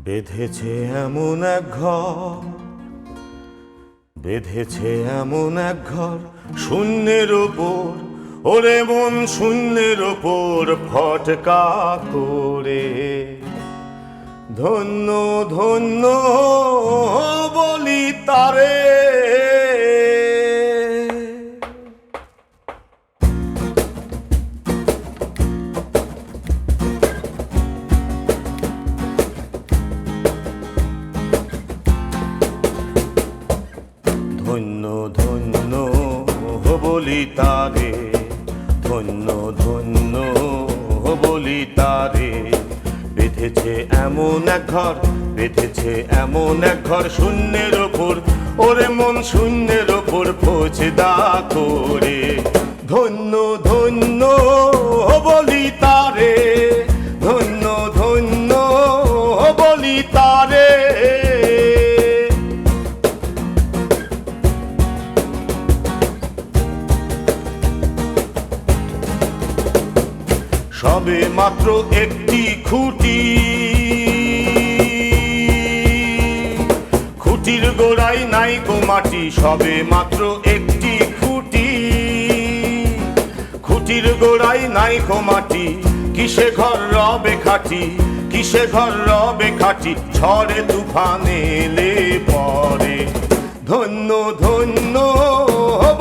বেঁধেছে এমন এক ঘর, বেঁধেছে এমন এক ঘর শূন্যের ওপর, ওরে মন শূন্যের ওপর ফটকা করে। ধন্য ধন্য বলি তারে, ধন্য ধন্য বলি তারে, ধন্য ধন্য বলি তারে। বেঁধেছে এমন এক ঘর, বেঁধেছে এমন এক ঘর শূন্যের ওপর, ওরে মন শূন্যের ওপর ফোজদা করে। ধন্য ধন্য বলি তারে, ধন্য ধন্য বলি তারে। সবে মাত্র একটি খুঁটি, খুঁটির গোড়ায় নাই গো মাটি। সবে মাত্র একটি খুঁটি, খুঁটির গোড়ায় নাই গো মাটি। কিসে ঘর রবে খাটি, কিসে ঘর রবে খাটি, ঝড়ে তুফানে এলে পরে। ধন্য ধন্য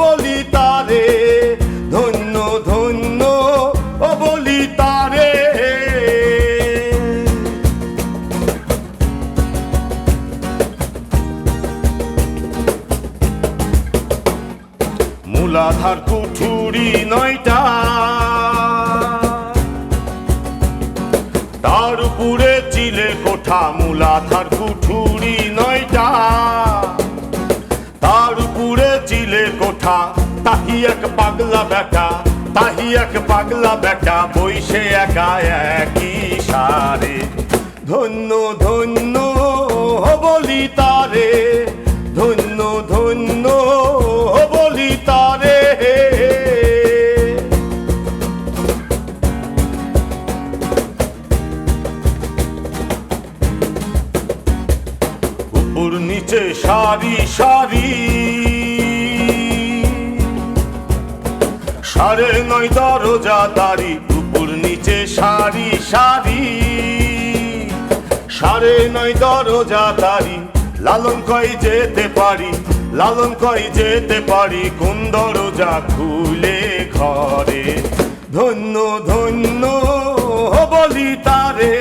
বলি তারে, ধন্য ধন্য বলি তারে। মূলাধার কুঠুরি নয়টা, তার উপরে চিলে কোঠা। মূলাধার কুঠুরি নয়টা, তার উপরে চিলে কোঠা। তাহি এক পাগলা বেটা, তাহি এক পাগলা বেটা, বইসে একা একই সারে। ধন্য ধন্য বলি তারে, ধন্য ধন্য বলি তারে। উপর নিচে সারি সারি, 9.5 দরজা দাঁড়ি। উপর নিচে সারি সারি, 9.5 দরজা দাঁড়ি। লালন কয় যেতে পারি, লালন কয় যেতে পারি, কোন দরজা খুলে ঘরে। ধন্য ধন্য বলি তারে,